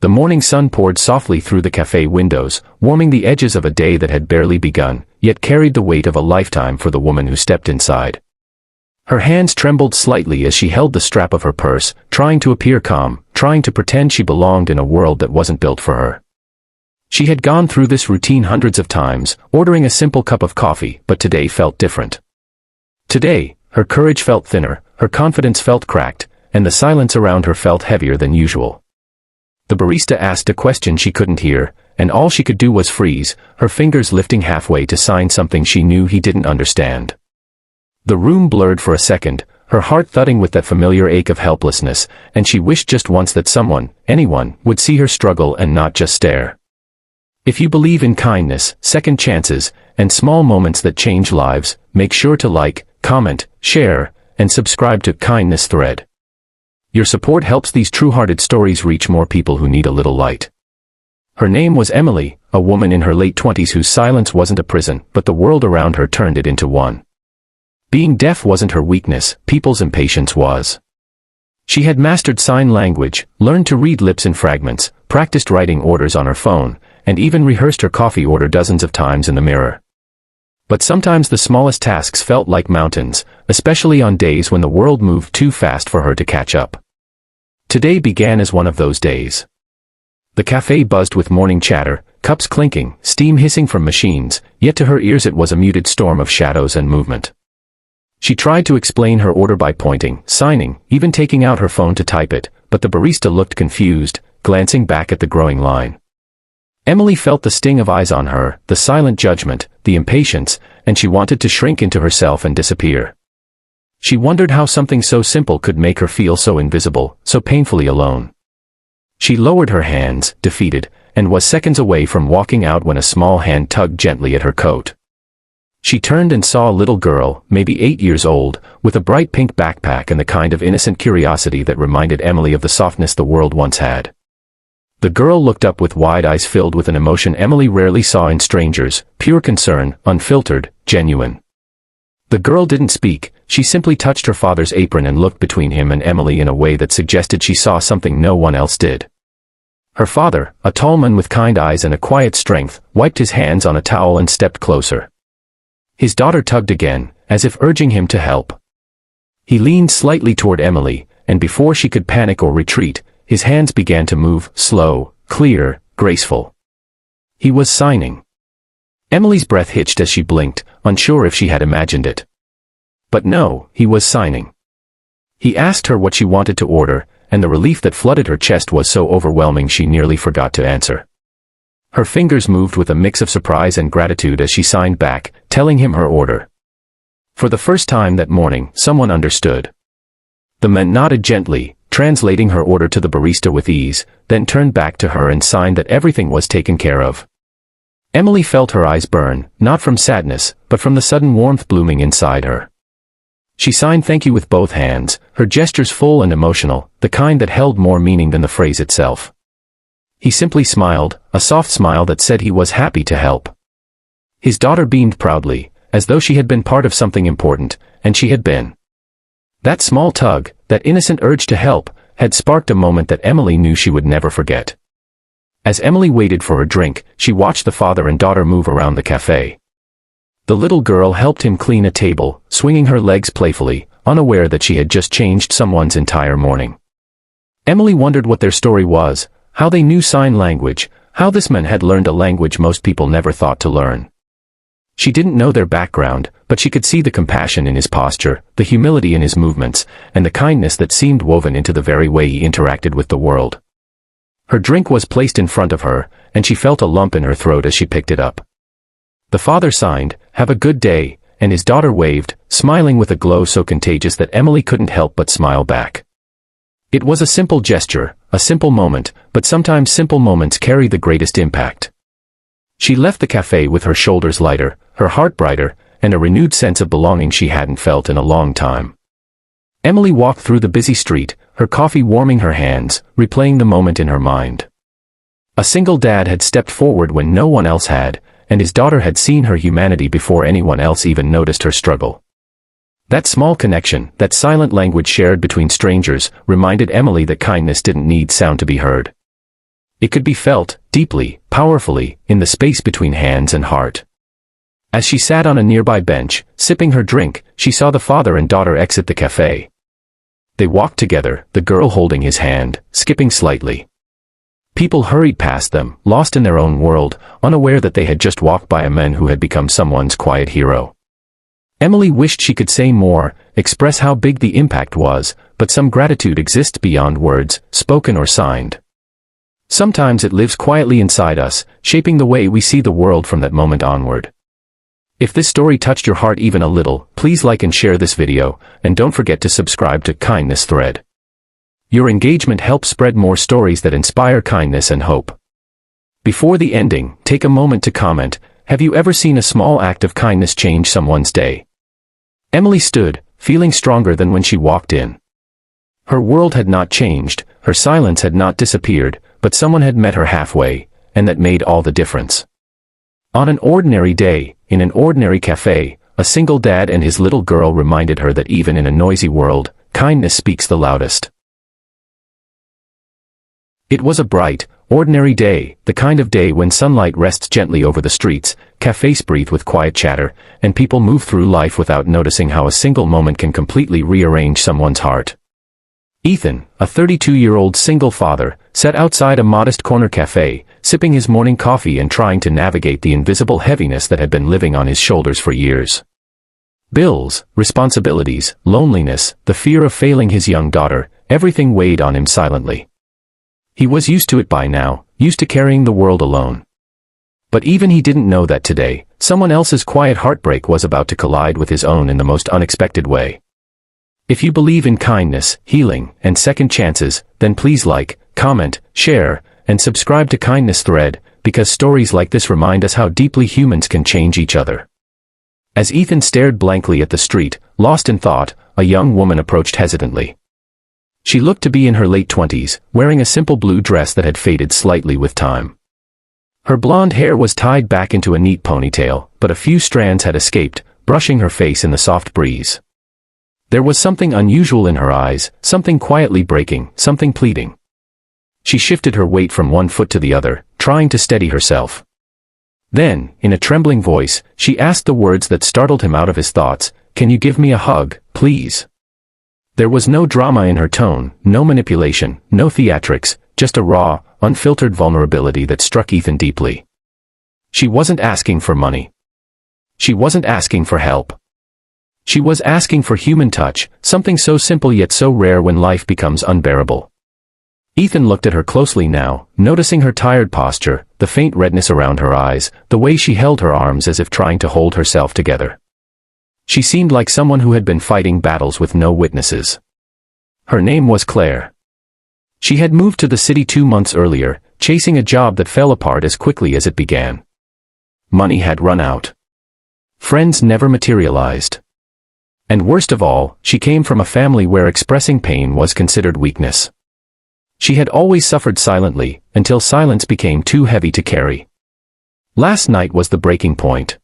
The morning sun poured softly through the cafe windows, warming the edges of a day that had barely begun, yet carried the weight of a lifetime for the woman who stepped inside. Her hands trembled slightly as she held the strap of her purse, trying to appear calm, trying to pretend she belonged in a world that wasn't built for her. She had gone through this routine hundreds of times, ordering a simple cup of coffee, but today felt different. Today, her courage felt thinner, her confidence felt cracked, and the silence around her felt heavier than usual. The barista asked a question she couldn't hear, and all she could do was freeze, her fingers lifting halfway to sign something she knew he didn't understand. The room blurred for a second, her heart thudding with that familiar ache of helplessness, and she wished just once that someone, anyone, would see her struggle and not just stare. If you believe in kindness, second chances, and small moments that change lives, make sure to like, comment, share, and subscribe to Kindness Thread. Your support helps these true-hearted stories reach more people who need a little light. Her name was Emily, a woman in her late 20s whose silence wasn't a prison, but the world around her turned it into one. Being deaf wasn't her weakness, people's impatience was. She had mastered sign language, learned to read lips in fragments, practiced writing orders on her phone, and even rehearsed her coffee order dozens of times in the mirror. But sometimes the smallest tasks felt like mountains, especially on days when the world moved too fast for her to catch up. Today began as one of those days. The cafe buzzed with morning chatter, cups clinking, steam hissing from machines, yet to her ears it was a muted storm of shadows and movement. She tried to explain her order by pointing, signing, even taking out her phone to type it, but the barista looked confused, glancing back at the growing line. Emily felt the sting of eyes on her, the silent judgment, the impatience, and she wanted to shrink into herself and disappear. She wondered how something so simple could make her feel so invisible, so painfully alone. She lowered her hands, defeated, and was seconds away from walking out when a small hand tugged gently at her coat. She turned and saw a little girl, maybe 8 years old, with a bright pink backpack and the kind of innocent curiosity that reminded Emily of the softness the world once had. The girl looked up with wide eyes filled with an emotion Emily rarely saw in strangers, pure concern, unfiltered, genuine. The girl didn't speak, she simply touched her father's apron and looked between him and Emily in a way that suggested she saw something no one else did. Her father, a tall man with kind eyes and a quiet strength, wiped his hands on a towel and stepped closer. His daughter tugged again, as if urging him to help. He leaned slightly toward Emily, and before she could panic or retreat, his hands began to move, slow, clear, graceful. He was signing. Emily's breath hitched as she blinked, unsure if she had imagined it. But no, he was signing. He asked her what she wanted to order, and the relief that flooded her chest was so overwhelming she nearly forgot to answer. Her fingers moved with a mix of surprise and gratitude as she signed back, telling him her order. For the first time that morning, someone understood. The man nodded gently, translating her order to the barista with ease, then turned back to her and signed that everything was taken care of. Emily felt her eyes burn, not from sadness, but from the sudden warmth blooming inside her. She signed thank you with both hands, her gestures full and emotional, the kind that held more meaning than the phrase itself. He simply smiled, a soft smile that said he was happy to help. His daughter beamed proudly, as though she had been part of something important, and she had been. That small tug, that innocent urge to help, had sparked a moment that Emily knew she would never forget. As Emily waited for her drink, she watched the father and daughter move around the cafe. The little girl helped him clean a table, swinging her legs playfully, unaware that she had just changed someone's entire morning. Emily wondered what their story was, how they knew sign language, how this man had learned a language most people never thought to learn. She didn't know their background, but she could see the compassion in his posture, the humility in his movements, and the kindness that seemed woven into the very way he interacted with the world. Her drink was placed in front of her, and she felt a lump in her throat as she picked it up. The father signed, "Have a good day," and his daughter waved, smiling with a glow so contagious that Emily couldn't help but smile back. It was a simple gesture, a simple moment, but sometimes simple moments carry the greatest impact. She left the cafe with her shoulders lighter, her heart brighter, and a renewed sense of belonging she hadn't felt in a long time. Emily walked through the busy street, her coffee warming her hands, replaying the moment in her mind. A single dad had stepped forward when no one else had, and his daughter had seen her humanity before anyone else even noticed her struggle. That small connection, that silent language shared between strangers, reminded Emily that kindness didn't need sound to be heard. It could be felt, deeply, powerfully, in the space between hands and heart. As she sat on a nearby bench, sipping her drink, she saw the father and daughter exit the cafe. They walked together, the girl holding his hand, skipping slightly. People hurried past them, lost in their own world, unaware that they had just walked by a man who had become someone's quiet hero. Emily wished she could say more, express how big the impact was, but some gratitude exists beyond words, spoken or signed. Sometimes it lives quietly inside us, shaping the way we see the world from that moment onward. If this story touched your heart even a little, please like and share this video, and don't forget to subscribe to Kindness Thread. Your engagement helps spread more stories that inspire kindness and hope. Before the ending, take a moment to comment, have you ever seen a small act of kindness change someone's day? Emily stood, feeling stronger than when she walked in. Her world had not changed, her silence had not disappeared, but someone had met her halfway, and that made all the difference. On an ordinary day, in an ordinary cafe, a single dad and his little girl reminded her that even in a noisy world, kindness speaks the loudest. It was a bright, ordinary day, the kind of day when sunlight rests gently over the streets, cafes breathe with quiet chatter, and people move through life without noticing how a single moment can completely rearrange someone's heart. Ethan, a 32-year-old single father, sat outside a modest corner cafe, sipping his morning coffee and trying to navigate the invisible heaviness that had been living on his shoulders for years. Bills, responsibilities, loneliness, the fear of failing his young daughter, everything weighed on him silently. He was used to it by now, used to carrying the world alone. But even he didn't know that today, someone else's quiet heartbreak was about to collide with his own in the most unexpected way. If you believe in kindness, healing, and second chances, then please like, comment, share, and subscribe to Kindness Thread, because stories like this remind us how deeply humans can change each other. As Ethan stared blankly at the street, lost in thought, a young woman approached hesitantly. She looked to be in her late 20s, wearing a simple blue dress that had faded slightly with time. Her blonde hair was tied back into a neat ponytail, but a few strands had escaped, brushing her face in the soft breeze. There was something unusual in her eyes, something quietly breaking, something pleading. She shifted her weight from one foot to the other, trying to steady herself. Then, in a trembling voice, she asked the words that startled him out of his thoughts, "Can you give me a hug, please?" There was no drama in her tone, no manipulation, no theatrics, just a raw, unfiltered vulnerability that struck Ethan deeply. She wasn't asking for money. She wasn't asking for help. She was asking for human touch, something so simple yet so rare when life becomes unbearable. Ethan looked at her closely now, noticing her tired posture, the faint redness around her eyes, the way she held her arms as if trying to hold herself together. She seemed like someone who had been fighting battles with no witnesses. Her name was Claire. She had moved to the city 2 months earlier, chasing a job that fell apart as quickly as it began. Money had run out. Friends never materialized. And worst of all, she came from a family where expressing pain was considered weakness. She had always suffered silently, until silence became too heavy to carry. Last night was the breaking point.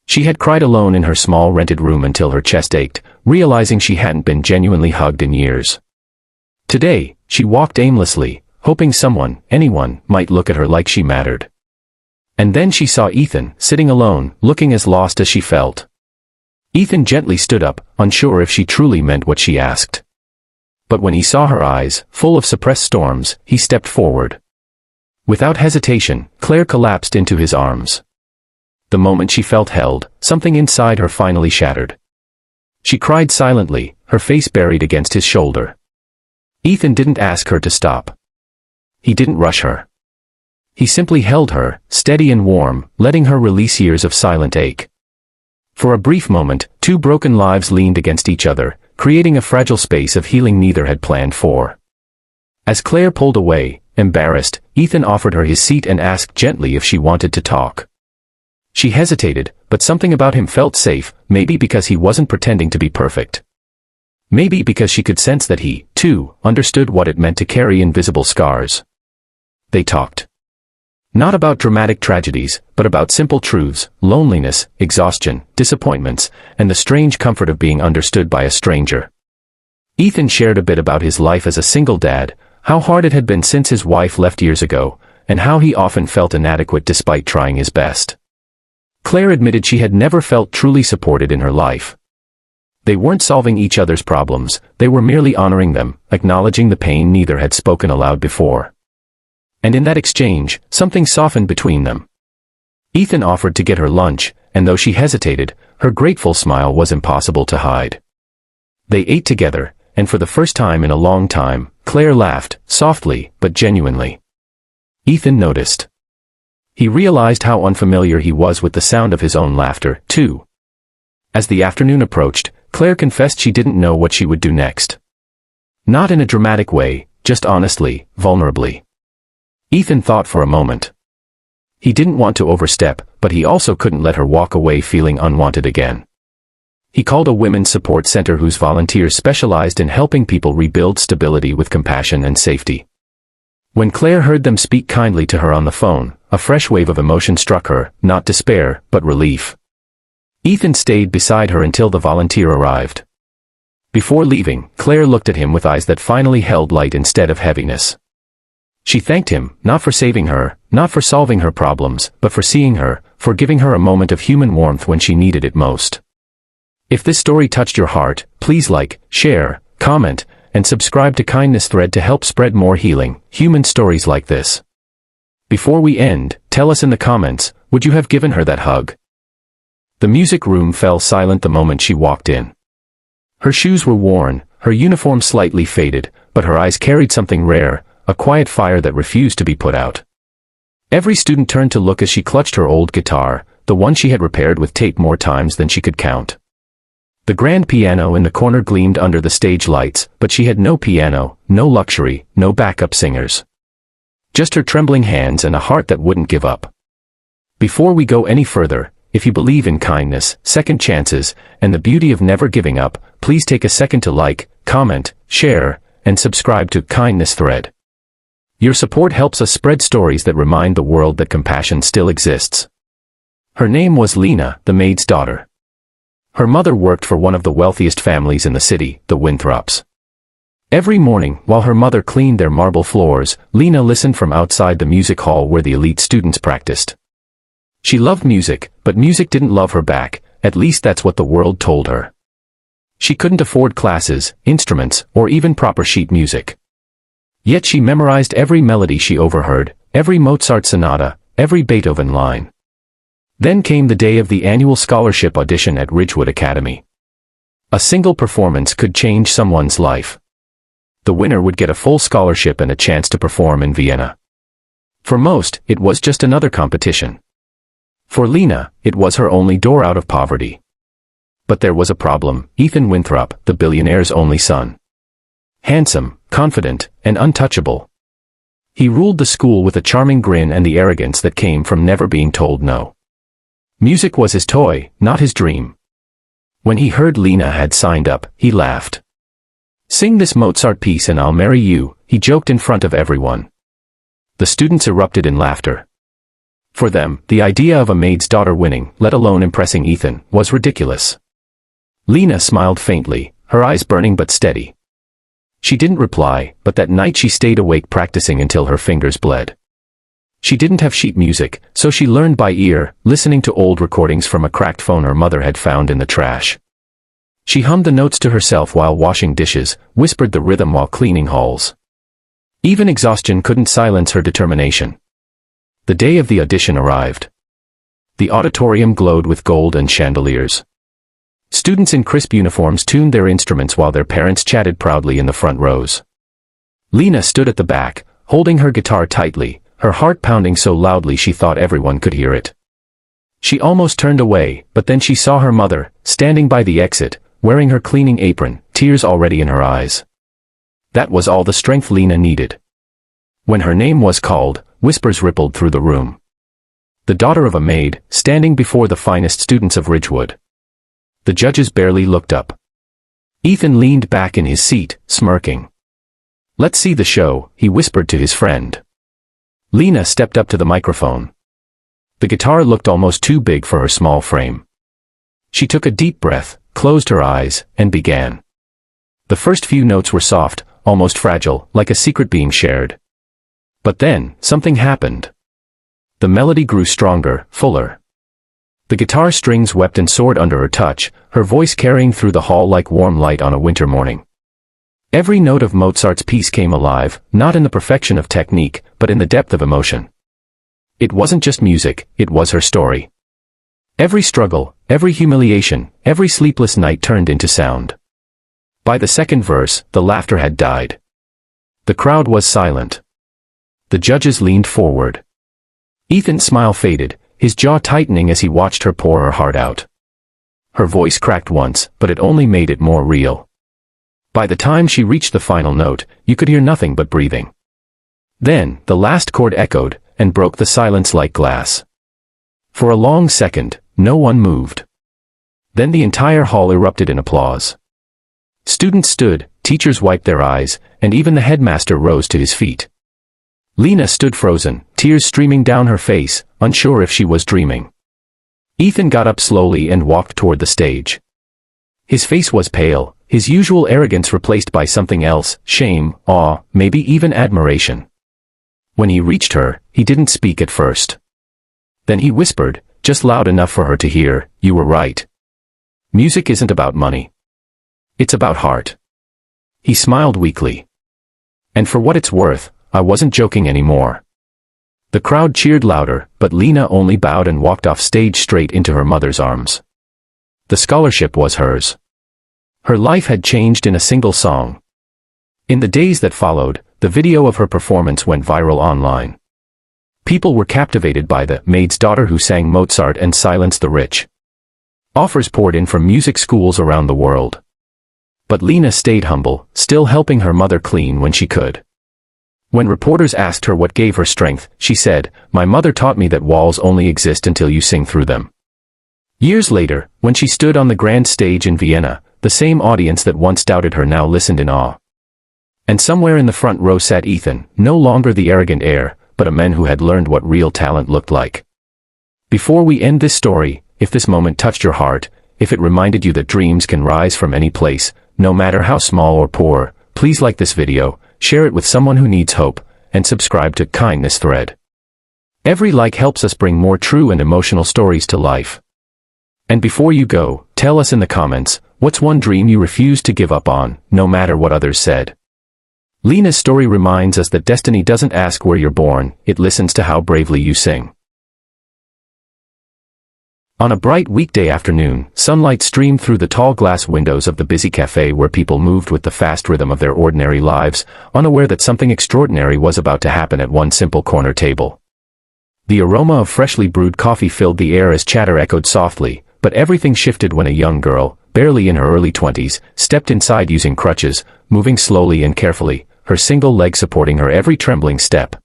She had cried alone in her small rented room until her chest ached, realizing she hadn't been genuinely hugged in years. Today, she walked aimlessly, hoping someone, anyone, might look at her like she mattered. And then she saw Ethan, sitting alone, looking as lost as she felt. Ethan gently stood up, unsure if she truly meant what she asked. But when he saw her eyes, full of suppressed storms, he stepped forward. Without hesitation, Claire collapsed into his arms. The moment she felt held, something inside her finally shattered. She cried silently, her face buried against his shoulder. Ethan didn't ask her to stop. He didn't rush her. He simply held her, steady and warm, letting her release years of silent ache. For a brief moment, two broken lives leaned against each other, creating a fragile space of healing neither had planned for. As Claire pulled away, embarrassed, Ethan offered her his seat and asked gently if she wanted to talk. She hesitated, but something about him felt safe, maybe because he wasn't pretending to be perfect. Maybe because she could sense that he, too, understood what it meant to carry invisible scars. They talked. Not about dramatic tragedies, but about simple truths, loneliness, exhaustion, disappointments, and the strange comfort of being understood by a stranger. Ethan shared a bit about his life as a single dad, How hard it had been since his wife left years ago, and how he often felt inadequate despite trying his best. Claire admitted she had never felt truly supported in her life. They weren't solving each other's problems, they were merely honoring them, acknowledging the pain neither had spoken aloud before. And in that exchange, something softened between them. Ethan offered to get her lunch, and though she hesitated, her grateful smile was impossible to hide. They ate together, and for the first time in a long time, Claire laughed, softly, but genuinely. Ethan noticed. He realized how unfamiliar he was with the sound of his own laughter, too. As the afternoon approached, Claire confessed she didn't know what she would do next. Not in a dramatic way, just honestly, vulnerably. Ethan thought for a moment. He didn't want to overstep, but he also couldn't let her walk away feeling unwanted again. He called a women's support center whose volunteers specialized in helping people rebuild stability with compassion and safety. When Claire heard them speak kindly to her on the phone, a fresh wave of emotion struck her, not despair, but relief. Ethan stayed beside her until the volunteer arrived. Before leaving, Claire looked at him with eyes that finally held light instead of heaviness. She thanked him, not for saving her, not for solving her problems, but for seeing her, for giving her a moment of human warmth when she needed it most. If this story touched your heart, please like, share, comment, and subscribe to Kindness Thread to help spread more healing, human stories like this. Before we end, tell us in the comments, would you have given her that hug? The music room fell silent the moment she walked in. Her shoes were worn, her uniform slightly faded, but her eyes carried something rare, a quiet fire that refused to be put out. Every student turned to look as she clutched her old guitar, the one she had repaired with tape more times than she could count. The grand piano in the corner gleamed under the stage lights, but she had no piano, no luxury, no backup singers. Just her trembling hands and a heart that wouldn't give up. Before we go any further, if you believe in kindness, second chances, and the beauty of never giving up, please take a second to like, comment, share, and subscribe to Kindness Thread. Your support helps us spread stories that remind the world that compassion still exists. Her name was Lena, the maid's daughter. Her mother worked for one of the wealthiest families in the city, the Winthrops. Every morning, while her mother cleaned their marble floors, Lena listened from outside the music hall where the elite students practiced. She loved music, but music didn't love her back, at least that's what the world told her. She couldn't afford classes, instruments, or even proper sheet music. Yet she memorized every melody she overheard, every Mozart sonata, every Beethoven line. Then came the day of the annual scholarship audition at Ridgewood Academy. A single performance could change someone's life. The winner would get a full scholarship and a chance to perform in Vienna. For most, it was just another competition. For Lena, it was her only door out of poverty. But there was a problem: Ethan Winthrop, the billionaire's only son. Handsome, confident, and untouchable. He ruled the school with a charming grin and the arrogance that came from never being told no. Music was his toy, not his dream. When he heard Lena had signed up, he laughed. "Sing this Mozart piece and I'll marry you," he joked in front of everyone. The students erupted in laughter. For them, the idea of a maid's daughter winning, let alone impressing Ethan, was ridiculous. Lena smiled faintly, her eyes burning but steady. She didn't reply, but that night she stayed awake practicing until her fingers bled. She didn't have sheet music, so she learned by ear, listening to old recordings from a cracked phone her mother had found in the trash. She hummed the notes to herself while washing dishes, whispered the rhythm while cleaning halls. Even exhaustion couldn't silence her determination. The day of the audition arrived. The auditorium glowed with gold and chandeliers. Students in crisp uniforms tuned their instruments while their parents chatted proudly in the front rows. Lena stood at the back, holding her guitar tightly, her heart pounding so loudly she thought everyone could hear it. She almost turned away, but then she saw her mother, standing by the exit, wearing her cleaning apron, tears already in her eyes. That was all the strength Lena needed. When her name was called, whispers rippled through the room. The daughter of a maid, standing before the finest students of Ridgewood. The judges barely looked up. Ethan leaned back in his seat, smirking. "Let's see the show," he whispered to his friend. Lena stepped up to the microphone. The guitar looked almost too big for her small frame. She took a deep breath, closed her eyes, and began. The first few notes were soft, almost fragile, like a secret being shared. But then, something happened. The melody grew stronger, fuller. The guitar strings wept and soared under her touch, her voice carrying through the hall like warm light on a winter morning. Every note of Mozart's piece came alive, not in the perfection of technique, but in the depth of emotion. It wasn't just music, it was her story. Every struggle, every humiliation, every sleepless night turned into sound. By the second verse, the laughter had died. The crowd was silent. The judges leaned forward. Ethan's smile faded, his jaw tightening as he watched her pour her heart out. Her voice cracked once, but it only made it more real. By the time she reached the final note, you could hear nothing but breathing. Then, the last chord echoed, and broke the silence like glass. For a long second, no one moved. Then the entire hall erupted in applause. Students stood, teachers wiped their eyes, and even the headmaster rose to his feet. Lena stood frozen, tears streaming down her face, unsure if she was dreaming. Ethan got up slowly and walked toward the stage. His face was pale, his usual arrogance replaced by something else, shame, awe, maybe even admiration. When he reached her, he didn't speak at first. Then he whispered, just loud enough for her to hear, "You were right. Music isn't about money. It's about heart." He smiled weakly. And for what it's worth, I wasn't joking anymore. The crowd cheered louder, but Lena only bowed and walked off stage straight into her mother's arms. The scholarship was hers. Her life had changed in a single song. In the days that followed, the video of her performance went viral online. People were captivated by the maid's daughter who sang Mozart and silenced the rich. Offers poured in from music schools around the world. But Lena stayed humble, still helping her mother clean when she could. When reporters asked her what gave her strength, she said, "My mother taught me that walls only exist until you sing through them." Years later, when she stood on the grand stage in Vienna, the same audience that once doubted her now listened in awe. And somewhere in the front row sat Ethan, no longer the arrogant heir, but a man who had learned what real talent looked like. Before we end this story, if this moment touched your heart, if it reminded you that dreams can rise from any place, no matter how small or poor, please like this video, share it with someone who needs hope, and subscribe to Kindness Thread. Every like helps us bring more true and emotional stories to life. And before you go, tell us in the comments, what's one dream you refuse to give up on, no matter what others said? Lena's story reminds us that destiny doesn't ask where you're born, it listens to how bravely you sing. On a bright weekday afternoon, sunlight streamed through the tall glass windows of the busy cafe where people moved with the fast rhythm of their ordinary lives, unaware that something extraordinary was about to happen at one simple corner table. The aroma of freshly brewed coffee filled the air as chatter echoed softly, but everything shifted when a young girl, barely in her early 20s, stepped inside using crutches, moving slowly and carefully, her single leg supporting her every trembling step.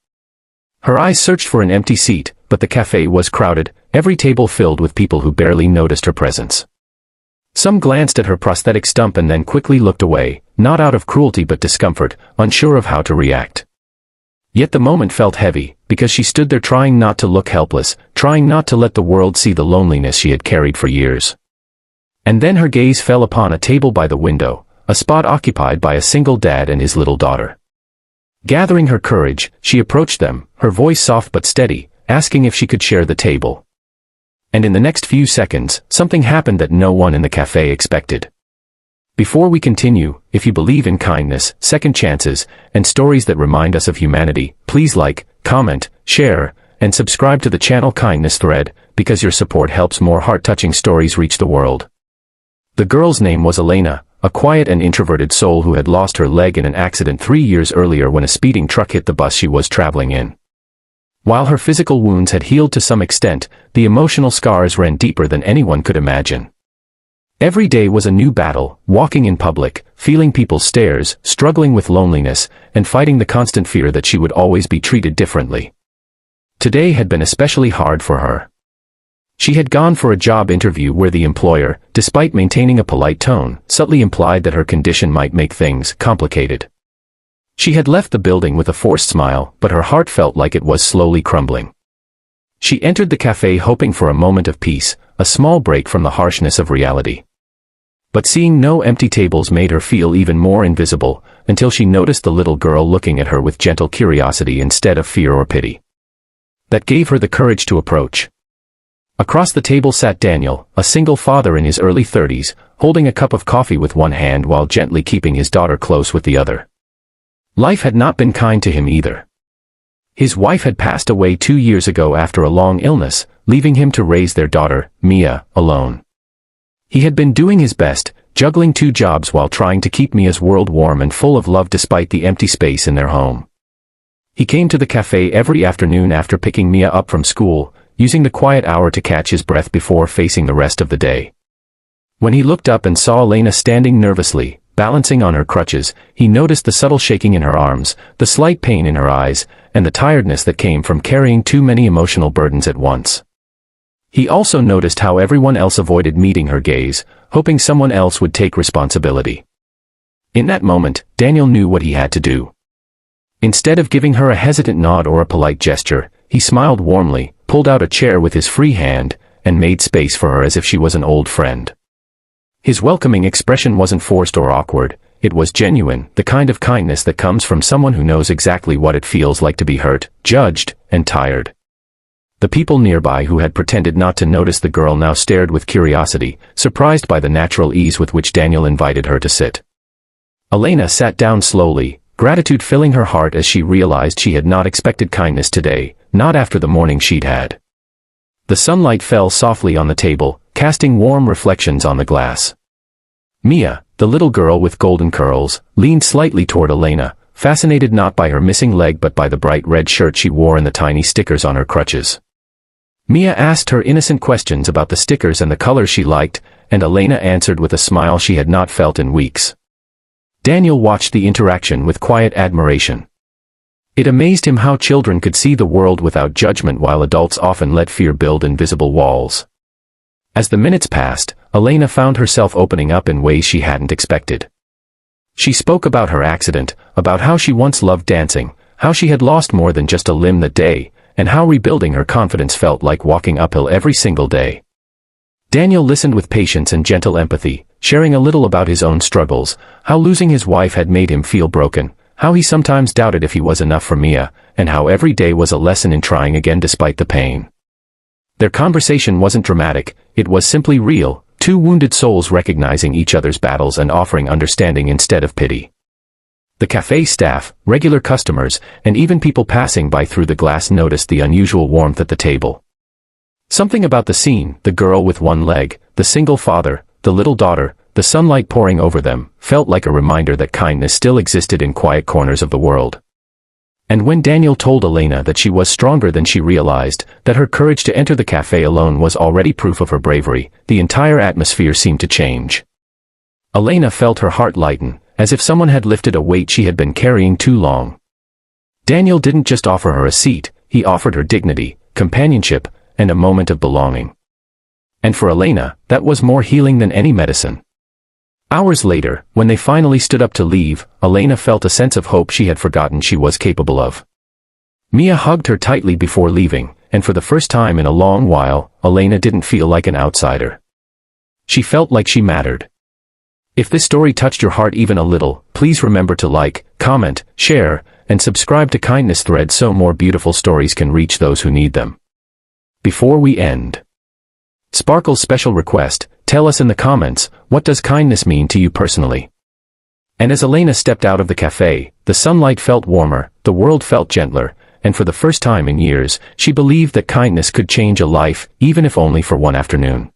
Her eyes searched for an empty seat, but the cafe was crowded, every table filled with people who barely noticed her presence. Some glanced at her prosthetic stump and then quickly looked away, not out of cruelty but discomfort, unsure of how to react. Yet the moment felt heavy, because she stood there trying not to look helpless, trying not to let the world see the loneliness she had carried for years. And then her gaze fell upon a table by the window, a spot occupied by a single dad and his little daughter. Gathering her courage, she approached them, her voice soft but steady, asking if she could share the table. And in the next few seconds, something happened that no one in the cafe expected. Before we continue, if you believe in kindness, second chances, and stories that remind us of humanity, please like, comment, share, and subscribe to the channel Kindness Thread, because your support helps more heart-touching stories reach the world. The girl's name was Elena, a quiet and introverted soul who had lost her leg in an accident 3 years earlier when a speeding truck hit the bus she was traveling in. While her physical wounds had healed to some extent, the emotional scars ran deeper than anyone could imagine. Every day was a new battle, walking in public, feeling people's stares, struggling with loneliness, and fighting the constant fear that she would always be treated differently. Today had been especially hard for her. She had gone for a job interview where the employer, despite maintaining a polite tone, subtly implied that her condition might make things complicated. She had left the building with a forced smile, but her heart felt like it was slowly crumbling. She entered the cafe hoping for a moment of peace, a small break from the harshness of reality. But seeing no empty tables made her feel even more invisible, until she noticed the little girl looking at her with gentle curiosity instead of fear or pity. That gave her the courage to approach. Across the table sat Daniel, a single father in his early 30s, holding a cup of coffee with one hand while gently keeping his daughter close with the other. Life had not been kind to him either. His wife had passed away 2 years ago after a long illness, leaving him to raise their daughter, Mia, alone. He had been doing his best, juggling 2 jobs while trying to keep Mia's world warm and full of love despite the empty space in their home. He came to the cafe every afternoon after picking Mia up from school, using the quiet hour to catch his breath before facing the rest of the day. When he looked up and saw Elena standing nervously, balancing on her crutches, he noticed the subtle shaking in her arms, the slight pain in her eyes, and the tiredness that came from carrying too many emotional burdens at once. He also noticed how everyone else avoided meeting her gaze, hoping someone else would take responsibility. In that moment, Daniel knew what he had to do. Instead of giving her a hesitant nod or a polite gesture, he smiled warmly, pulled out a chair with his free hand, and made space for her as if she was an old friend. His welcoming expression wasn't forced or awkward, it was genuine, the kind of kindness that comes from someone who knows exactly what it feels like to be hurt, judged, and tired. The people nearby who had pretended not to notice the girl now stared with curiosity, surprised by the natural ease with which Daniel invited her to sit. Elena sat down slowly, gratitude filling her heart as she realized she had not expected kindness today, not after the morning she'd had. The sunlight fell softly on the table, casting warm reflections on the glass. Mia, the little girl with golden curls, leaned slightly toward Elena, fascinated not by her missing leg but by the bright red shirt she wore and the tiny stickers on her crutches. Mia asked her innocent questions about the stickers and the colors she liked, and Elena answered with a smile she had not felt in weeks. Daniel watched the interaction with quiet admiration. It amazed him how children could see the world without judgment while adults often let fear build invisible walls. As the minutes passed, Elena found herself opening up in ways she hadn't expected. She spoke about her accident, about how she once loved dancing, how she had lost more than just a limb that day, and how rebuilding her confidence felt like walking uphill every single day. Daniel listened with patience and gentle empathy, sharing a little about his own struggles, how losing his wife had made him feel broken, how he sometimes doubted if he was enough for Mia, and how every day was a lesson in trying again despite the pain. Their conversation wasn't dramatic, it was simply real, 2 wounded souls recognizing each other's battles and offering understanding instead of pity. The cafe staff, regular customers, and even people passing by through the glass noticed the unusual warmth at the table. Something about the scene, the girl with one leg, the single father, the little daughter, the sunlight pouring over them, felt like a reminder that kindness still existed in quiet corners of the world. And when Daniel told Elena that she was stronger than she realized, that her courage to enter the cafe alone was already proof of her bravery, the entire atmosphere seemed to change. Elena felt her heart lighten, as if someone had lifted a weight she had been carrying too long. Daniel didn't just offer her a seat, he offered her dignity, companionship, and a moment of belonging. And for Elena, that was more healing than any medicine. Hours later, when they finally stood up to leave, Elena felt a sense of hope she had forgotten she was capable of. Mia hugged her tightly before leaving, and for the first time in a long while, Elena didn't feel like an outsider. She felt like she mattered. If this story touched your heart even a little, please remember to like, comment, share, and subscribe to Kindness Thread so more beautiful stories can reach those who need them. Before we end, Sparkle's special request, tell us in the comments, what does kindness mean to you personally? And as Elena stepped out of the cafe, the sunlight felt warmer, the world felt gentler, and for the first time in years, she believed that kindness could change a life, even if only for one afternoon.